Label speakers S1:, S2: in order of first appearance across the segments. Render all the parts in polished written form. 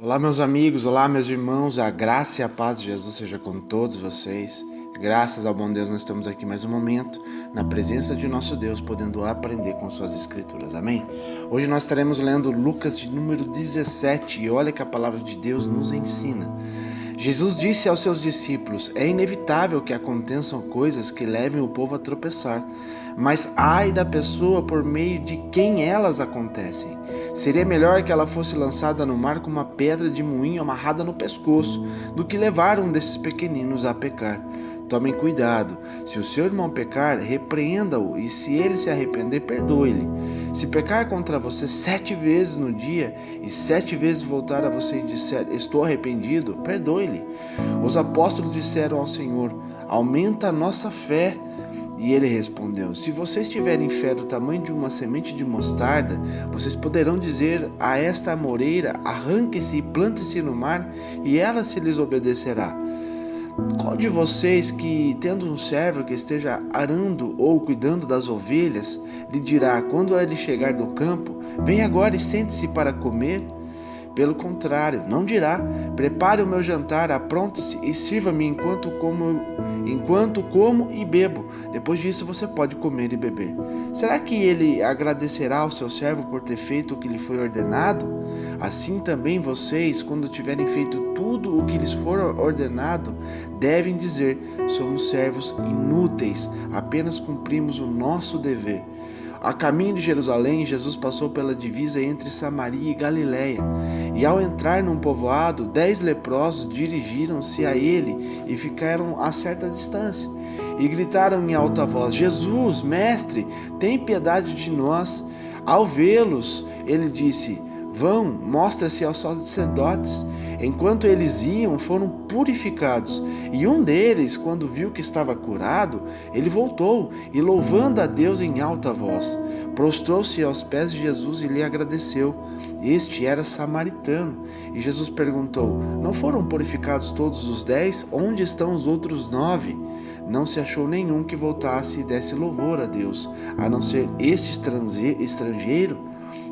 S1: Olá, meus amigos, olá, meus irmãos, a graça e a paz de Jesus seja com todos vocês. Graças ao bom Deus, nós estamos aqui mais um momento, na presença de nosso Deus, podendo aprender com suas escrituras, amém? Hoje nós estaremos lendo Lucas de número 17 e olha que a palavra de Deus nos ensina. Jesus disse aos seus discípulos: é inevitável que aconteçam coisas que levem o povo a tropeçar, mas ai da pessoa por meio de quem elas acontecem. Seria melhor que ela fosse lançada no mar com uma pedra de moinho amarrada no pescoço, do que levar um desses pequeninos a pecar. Tomem cuidado, se o seu irmão pecar, repreenda-o, e se ele se arrepender, perdoe-lhe. Se pecar contra você 7 vezes no dia, e 7 vezes voltar a você e disser, estou arrependido, perdoe-lhe. Os apóstolos disseram ao Senhor, aumenta a nossa fé. E ele respondeu, se vocês tiverem fé do tamanho de uma semente de mostarda, vocês poderão dizer a esta amoreira, arranque-se e plante-se no mar, e ela se lhes obedecerá. Qual de vocês que, tendo um servo que esteja arando ou cuidando das ovelhas, lhe dirá, quando ele chegar do campo, vem agora e sente-se para comer? Pelo contrário, não dirá, prepare o meu jantar, apronte-se e sirva-me enquanto como e bebo. Depois disso você pode comer e beber. Será que ele agradecerá ao seu servo por ter feito o que lhe foi ordenado? Assim também vocês, quando tiverem feito tudo o que lhes for ordenado, devem dizer, somos servos inúteis, apenas cumprimos o nosso dever. A caminho de Jerusalém, Jesus passou pela divisa entre Samaria e Galiléia. E ao entrar num povoado, 10 leprosos dirigiram-se a ele e ficaram a certa distância. E gritaram em alta voz, Jesus, mestre, tem piedade de nós. Ao vê-los, ele disse, vão, mostra-se aos sacerdotes. Enquanto eles iam, foram purificados. E um deles, quando viu que estava curado, ele voltou e, louvando a Deus em alta voz, prostrou-se aos pés de Jesus e lhe agradeceu. Este era samaritano. E Jesus perguntou, não foram purificados todos os 10? Onde estão os outros 9? Não se achou nenhum que voltasse e desse louvor a Deus, a não ser este estrangeiro.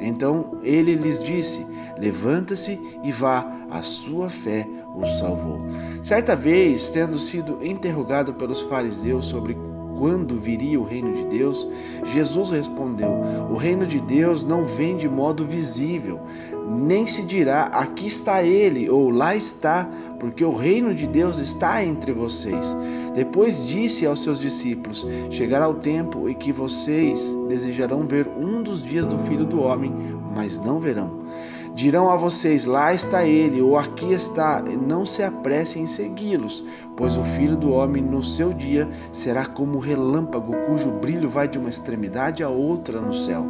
S1: Então ele lhes disse, levanta-se e vá, a sua fé o salvou. Certa vez, tendo sido interrogado pelos fariseus sobre quando viria o reino de Deus, Jesus respondeu, o reino de Deus não vem de modo visível, nem se dirá, aqui está ele, ou lá está, porque o reino de Deus está entre vocês. Depois disse aos seus discípulos, chegará o tempo em que vocês desejarão ver um dos dias do Filho do Homem, mas não verão. Dirão a vocês, lá está ele, ou aqui está, não se apressem em segui-los, pois o Filho do Homem no seu dia será como um relâmpago, cujo brilho vai de uma extremidade à outra no céu.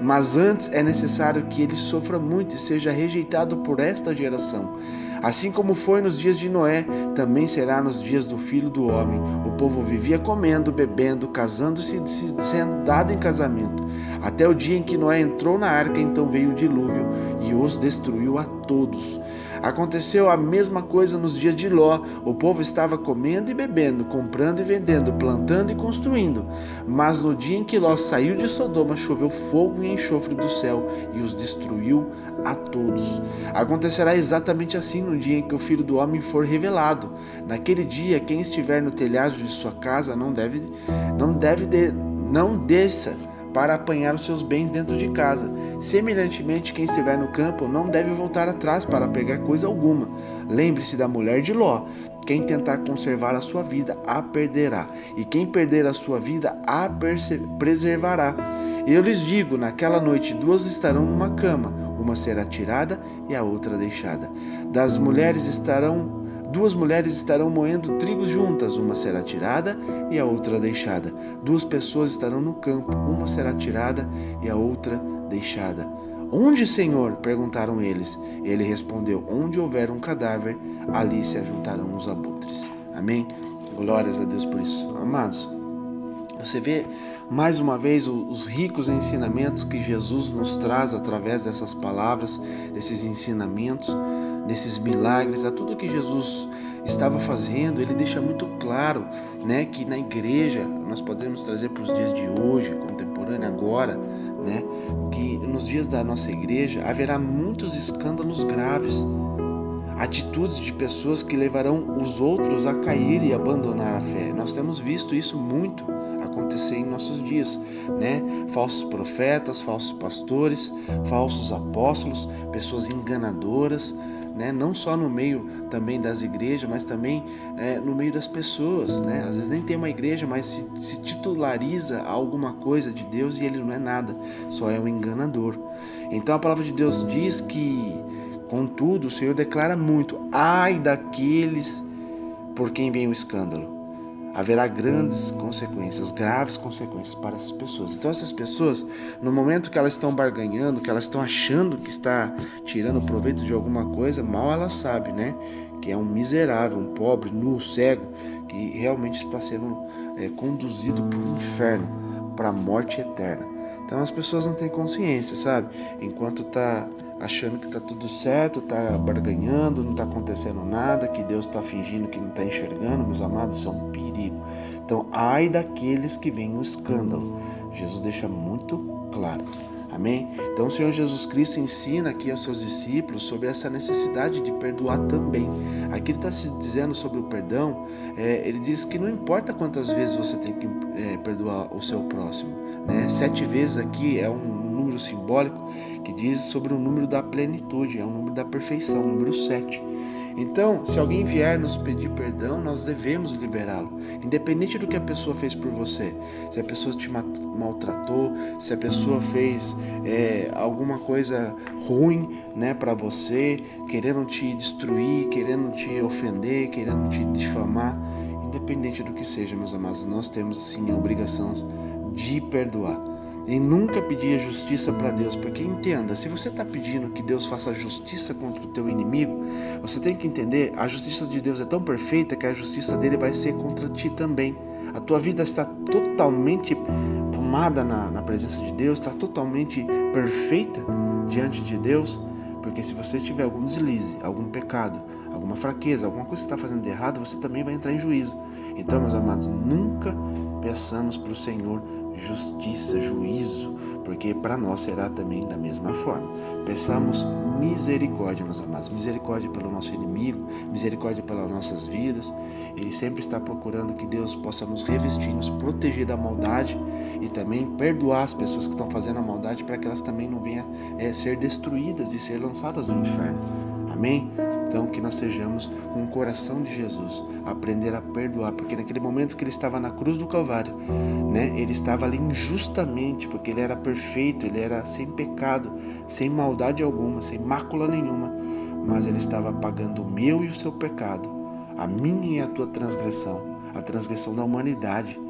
S1: Mas antes é necessário que ele sofra muito e seja rejeitado por esta geração. Assim como foi nos dias de Noé, também será nos dias do Filho do Homem. O povo vivia comendo, bebendo, casando-se e sendo dado em casamento. Até o dia em que Noé entrou na arca, então veio o dilúvio e os destruiu a todos. Aconteceu a mesma coisa nos dias de Ló. O povo estava comendo e bebendo, comprando e vendendo, plantando e construindo. Mas no dia em que Ló saiu de Sodoma, choveu fogo e enxofre do céu e os destruiu a todos. Acontecerá exatamente assim no dia em que o Filho do Homem for revelado. Naquele dia, quem estiver no telhado de sua casa não desça para apanhar os seus bens dentro de casa. Semelhantemente, quem estiver no campo não deve voltar atrás para pegar coisa alguma. Lembre-se da mulher de Ló. Quem tentar conservar a sua vida, a perderá. E quem perder a sua vida, a preservará. Eu lhes digo, naquela noite 2 estarão numa cama, uma será tirada e a outra deixada. 2 mulheres estarão moendo trigo juntas, uma será tirada e a outra deixada. 2 pessoas estarão no campo, uma será tirada e a outra deixada. Onde, Senhor? Perguntaram eles. Ele respondeu, onde houver um cadáver, ali se ajuntarão os abutres. Amém? Glórias a Deus por isso. Amados, você vê mais uma vez os ricos ensinamentos que Jesus nos traz através dessas palavras, desses ensinamentos, desses milagres, a tudo que Jesus estava fazendo. Ele deixa muito claro, que na igreja nós podemos trazer para os dias de hoje, contemporâneo agora, que nos dias da nossa igreja haverá muitos escândalos graves, atitudes de pessoas que levarão os outros a cair e abandonar a fé. Nós temos visto isso muito acontecer em nossos dias, né? Falsos profetas, falsos pastores, falsos apóstolos, pessoas enganadoras, né? Não só no meio também das igrejas, mas também no meio das pessoas, né? Às vezes nem tem uma igreja, mas se titulariza a alguma coisa de Deus e ele não é nada, só é um enganador. Então a palavra de Deus diz que, contudo, o Senhor declara muito: ai daqueles por quem vem o escândalo. Haverá grandes consequências, graves consequências para essas pessoas. Então essas pessoas, no momento que elas estão barganhando, que elas estão achando que está tirando proveito de alguma coisa, mal elas sabem, né? Que é um miserável, um pobre, nu, cego, que realmente está sendo conduzido para o inferno, para a morte eterna. Então as pessoas não têm consciência, sabe? Enquanto tá achando que tá tudo certo, tá barganhando, não tá acontecendo nada, que Deus tá fingindo que não tá enxergando, meus amados, isso é um perigo. Então, ai daqueles que veem o escândalo. Jesus deixa muito claro. Amém? Então o Senhor Jesus Cristo ensina aqui aos seus discípulos sobre essa necessidade de perdoar também. Aqui ele está se dizendo sobre o perdão, ele diz que não importa quantas vezes você tem que perdoar o seu próximo, né? 7 vezes aqui é um número simbólico que diz sobre o número da plenitude, é o número da perfeição, o número 7. Então, se alguém vier nos pedir perdão, nós devemos liberá-lo, independente do que a pessoa fez por você. Se a pessoa te maltratou, se a pessoa fez alguma coisa ruim, né, para você, querendo te destruir, querendo te ofender, querendo te difamar, independente do que seja, meus amados, nós temos sim a obrigação de perdoar. E nunca pedir justiça para Deus, porque entenda, se você está pedindo que Deus faça justiça contra o teu inimigo, você tem que entender, a justiça de Deus é tão perfeita que a justiça dele vai ser contra ti também. A tua vida está totalmente tomada na presença de Deus, está totalmente perfeita diante de Deus, porque se você tiver algum deslize, algum pecado, alguma fraqueza, alguma coisa que você está fazendo de errado, você também vai entrar em juízo. Então, meus amados, nunca peçamos para o Senhor justiça, juízo, porque para nós será também da mesma forma. Peçamos misericórdia, meus amados, misericórdia pelo nosso inimigo, misericórdia pelas nossas vidas. Ele sempre está procurando que Deus possa nos revestir, nos proteger da maldade e também perdoar as pessoas que estão fazendo a maldade para que elas também não venham ser destruídas e ser lançadas no inferno. Amém? Então que nós sejamos com o coração de Jesus, aprender a perdoar, porque naquele momento que ele estava na cruz do Calvário, né, ele estava ali injustamente, porque ele era perfeito, ele era sem pecado, sem maldade alguma, sem mácula nenhuma, mas ele estava pagando o meu e o seu pecado, a minha e a tua transgressão, a transgressão da humanidade.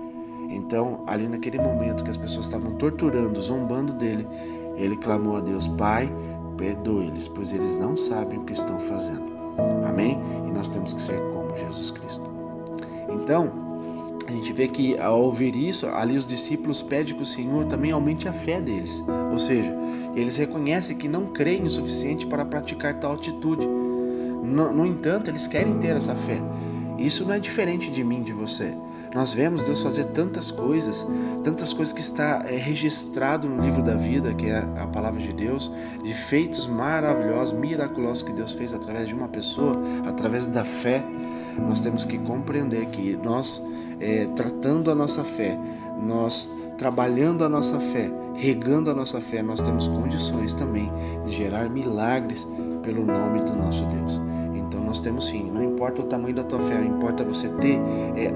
S1: Então, ali naquele momento que as pessoas estavam torturando, zombando dele, ele clamou a Deus: Pai, perdoe-lhes, pois eles não sabem o que estão fazendo. Amém? E nós temos que ser como Jesus Cristo. Então, a gente vê que ao ouvir isso, ali os discípulos pedem que o Senhor também aumente a fé deles. Ou seja, eles reconhecem que não creem o suficiente para praticar tal atitude. No entanto, eles querem ter essa fé. Isso não é diferente de mim, de você. Nós vemos Deus fazer tantas coisas que está registrado no livro da vida, que é a palavra de Deus, de feitos maravilhosos, miraculosos que Deus fez através de uma pessoa, através da fé. Nós temos que compreender que nós, tratando a nossa fé, nós trabalhando a nossa fé, regando a nossa fé, nós temos condições também de gerar milagres pelo nome do nosso Deus. Então nós temos sim, não importa o tamanho da tua fé, importa você ter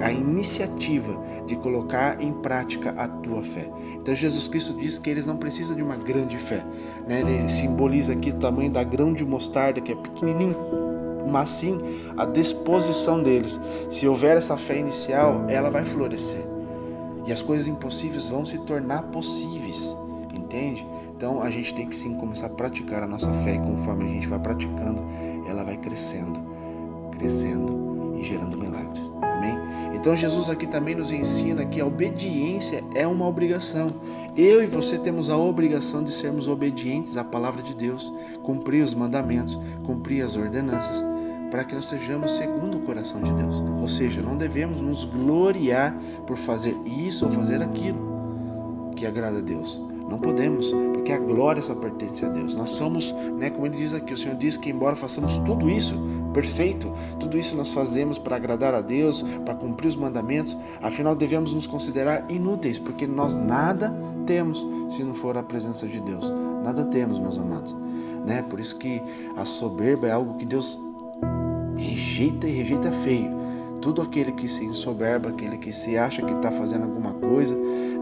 S1: a iniciativa de colocar em prática a tua fé. Então Jesus Cristo diz que eles não precisam de uma grande fé, né? Ele simboliza aqui o tamanho da grão de mostarda, que é pequenininho, mas sim a disposição deles. Se houver essa fé inicial, ela vai florescer e as coisas impossíveis vão se tornar possíveis, entende? Então a gente tem que sim começar a praticar a nossa fé, e conforme a gente vai praticando, ela vai crescendo e gerando milagres. Amém? Então Jesus aqui também nos ensina que a obediência é uma obrigação. Eu e você temos a obrigação de sermos obedientes à palavra de Deus, cumprir os mandamentos, cumprir as ordenanças, para que nós sejamos segundo o coração de Deus. Ou seja, não devemos nos gloriar por fazer isso ou fazer aquilo que agrada a Deus. Não podemos, porque a glória só pertence a Deus. Nós somos, como ele diz aqui, o Senhor diz que embora façamos tudo isso perfeito. Tudo isso nós fazemos para agradar a Deus, para cumprir os mandamentos. Afinal, devemos nos considerar inúteis, porque nós nada temos se não for a presença de Deus. Nada temos, meus amados. Né? Por isso que a soberba é algo que Deus rejeita e rejeita feio. Tudo aquele que se ensoberba, aquele que se acha que está fazendo alguma coisa,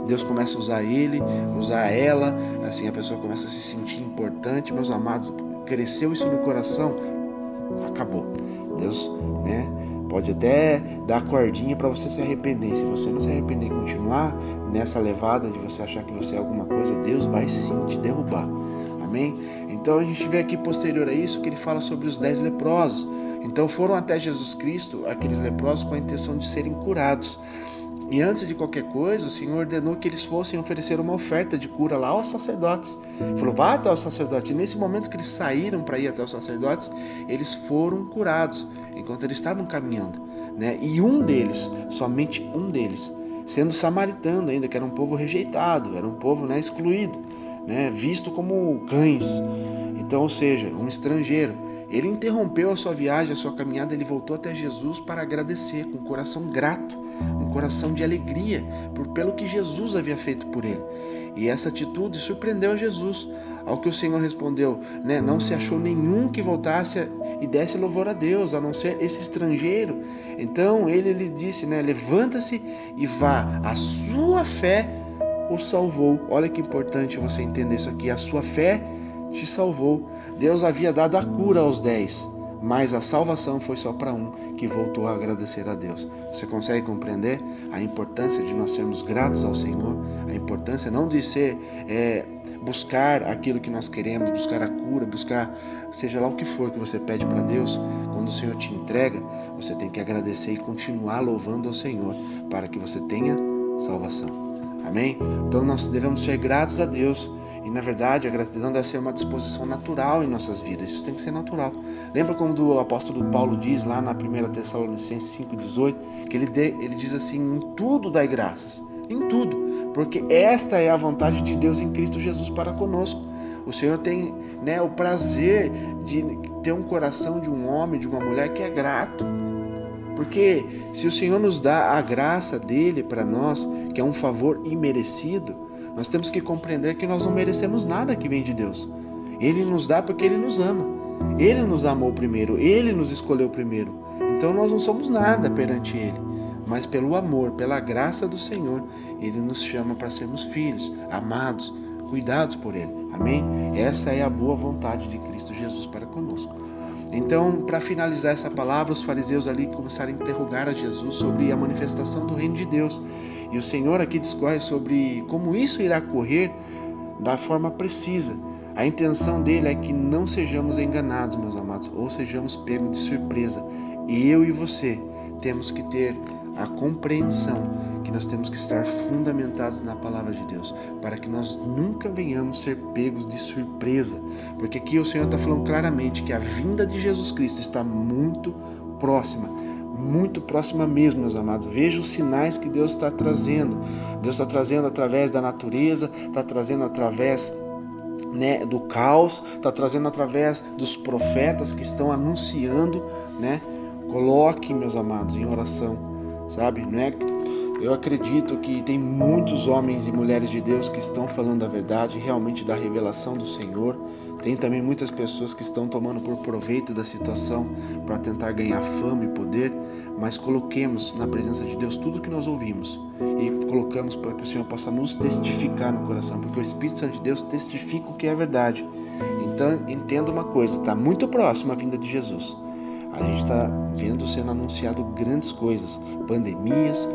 S1: Deus começa a usar ele, usar ela, assim a pessoa começa a se sentir importante. Meus amados, cresceu isso no coração, acabou. Deus, né, pode até dar cordinha para você se arrepender. Se você não se arrepender e continuar nessa levada de você achar que você é alguma coisa, Deus vai sim te derrubar. Amém? Então a gente vê aqui posterior a isso que ele fala sobre os 10 leprosos. Então foram até Jesus Cristo aqueles leprosos com a intenção de serem curados. E antes de qualquer coisa, o Senhor ordenou que eles fossem oferecer uma oferta de cura lá aos sacerdotes. Ele falou, vá até os sacerdotes. E nesse momento que eles saíram para ir até os sacerdotes, eles foram curados, enquanto eles estavam caminhando. Né? E um deles, somente um deles, sendo samaritano ainda, que era um povo rejeitado, era um povo, né, excluído, né, visto como cães. Então, ou seja, um estrangeiro. Ele interrompeu a sua viagem, a sua caminhada, ele voltou até Jesus para agradecer com um coração grato, um coração de alegria pelo que Jesus havia feito por ele. E essa atitude surpreendeu a Jesus, ao que o Senhor respondeu, né, não se achou nenhum que voltasse e desse louvor a Deus, a não ser esse estrangeiro. Então ele lhe disse, né, levanta-se e vá, a sua fé o salvou. Olha que importante você entender isso aqui, a sua fé te salvou. Deus havia dado a cura aos 10, mas a salvação foi só para um, que voltou a agradecer a Deus. Você consegue compreender a importância de nós sermos gratos ao Senhor? A importância não de ser buscar aquilo que nós queremos, buscar a cura, buscar seja lá o que for que você pede para Deus. Quando o Senhor te entrega, você tem que agradecer e continuar louvando ao Senhor para que você tenha salvação. Amém? Então nós devemos ser gratos a Deus. E na verdade a gratidão deve ser uma disposição natural em nossas vidas, isso tem que ser natural. Lembra como o apóstolo Paulo diz lá na 1 Tessalonicenses 5,18, que ele diz assim, em tudo dai graças, em tudo, porque esta é a vontade de Deus em Cristo Jesus para conosco. O Senhor tem, né, o prazer de ter um coração de um homem, de uma mulher que é grato. Porque se o Senhor nos dá a graça dele para nós, que é um favor imerecido, nós temos que compreender que nós não merecemos nada que vem de Deus. Ele nos dá porque Ele nos ama. Ele nos amou primeiro, Ele nos escolheu primeiro. Então nós não somos nada perante Ele. Mas pelo amor, pela graça do Senhor, Ele nos chama para sermos filhos, amados, cuidados por Ele. Amém? Essa é a boa vontade de Cristo Jesus para conosco. Então, para finalizar essa palavra, os fariseus ali começaram a interrogar a Jesus sobre a manifestação do reino de Deus. E o Senhor aqui discorre sobre como isso irá ocorrer da forma precisa. A intenção dele é que não sejamos enganados, meus amados, ou sejamos pegos de surpresa. E eu e você temos que ter a compreensão que nós temos que estar fundamentados na palavra de Deus, para que nós nunca venhamos ser pegos de surpresa. Porque aqui o Senhor está falando claramente que a vinda de Jesus Cristo está muito próxima mesmo, meus amados. Veja os sinais que Deus está trazendo. Deus está trazendo através da natureza, está trazendo através, né, do caos, está trazendo através dos profetas que estão anunciando, né? Coloque, meus amados, em oração, sabe? Não é? Eu acredito que tem muitos homens e mulheres de Deus que estão falando a verdade, realmente da revelação do Senhor. Tem também muitas pessoas que estão tomando por proveito da situação para tentar ganhar fama e poder, mas coloquemos na presença de Deus tudo que nós ouvimos e colocamos para que o Senhor possa nos testificar no coração, porque o Espírito Santo de Deus testifica o que é verdade. Então entenda uma coisa, está muito próxima a vinda de Jesus. A gente está vendo sendo anunciado grandes coisas, pandemias,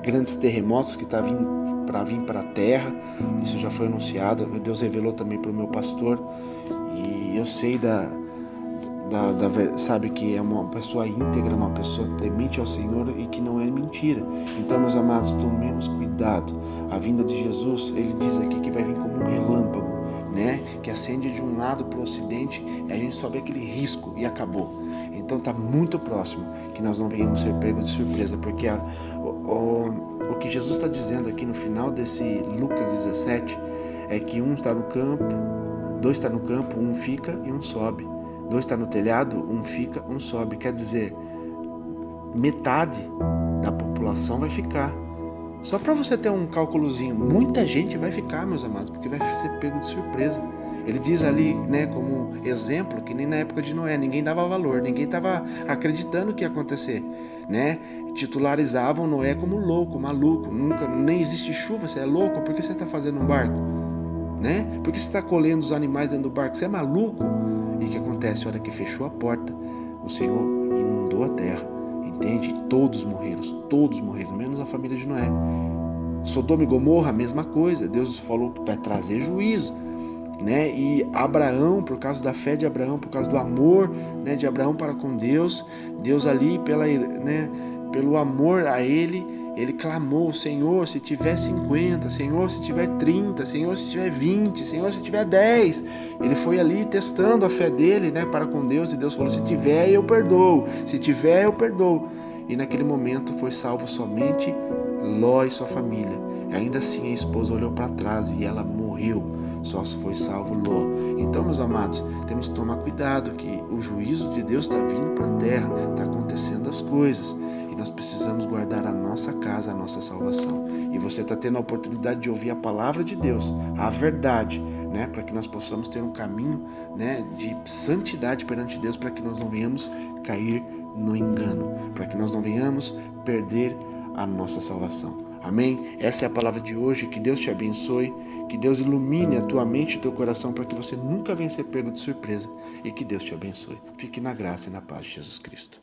S1: grandes terremotos que estão vindo para a terra. Isso já foi anunciado. Deus revelou também para o meu pastor. E eu sei sabe que é uma pessoa íntegra, uma pessoa temente ao Senhor e que não é mentira. Então, meus amados, tomemos cuidado. A vinda de Jesus, ele diz aqui que vai vir como um relâmpago, né? Que acende de um lado para o ocidente e a gente sobe aquele risco e acabou. Então está muito próximo que nós não venhamos ser pegos de surpresa, porque o que Jesus está dizendo aqui no final desse Lucas 17 é que um está no campo, dois está no campo, um fica e um sobe. 2 está no telhado, um fica, um sobe. Quer dizer, metade da população vai ficar. Só para você ter um cálculozinho, muita gente vai ficar, meus amados, porque vai ser pego de surpresa. Ele diz ali, né, como exemplo, que nem na época de Noé, ninguém dava valor, ninguém estava acreditando que ia acontecer, né? Titularizavam Noé como louco, maluco, nunca, nem existe chuva, você é louco, por que você está fazendo um barco? Né? Por que você está colhendo os animais dentro do barco? Você é maluco? E o que acontece? A hora que fechou a porta, o Senhor inundou a terra, entende? Todos morreram, menos a família de Noé. Sodoma e Gomorra, a mesma coisa. Deus falou que vai trazer juízo, né? E Abraão, por causa da fé de Abraão, por causa do amor, né, de Abraão para com Deus, Deus ali pelo amor a ele clamou: Senhor, se tiver 50, Senhor, se tiver 30, Senhor, se tiver 20, Senhor, se tiver 10. Ele foi ali testando a fé dele, né, para com Deus, e Deus falou: se tiver, eu perdoo, se tiver, eu perdoo. E naquele momento foi salvo somente Ló e sua família. E ainda assim a esposa olhou para trás e ela morreu. Só foi salvo Ló. Então, meus amados, temos que tomar cuidado, que o juízo de Deus está vindo para a terra, está acontecendo as coisas. E nós precisamos guardar a nossa casa, a nossa salvação. E você está tendo a oportunidade de ouvir a palavra de Deus, a verdade, né, para que nós possamos ter um caminho, né, de santidade perante Deus, para que nós não venhamos cair no engano, para que nós não venhamos perder a nossa salvação. Amém? Essa é a palavra de hoje. Que Deus te abençoe, que Deus ilumine a tua mente e o teu coração para que você nunca venha ser pego de surpresa, e que Deus te abençoe. Fique na graça e na paz de Jesus Cristo.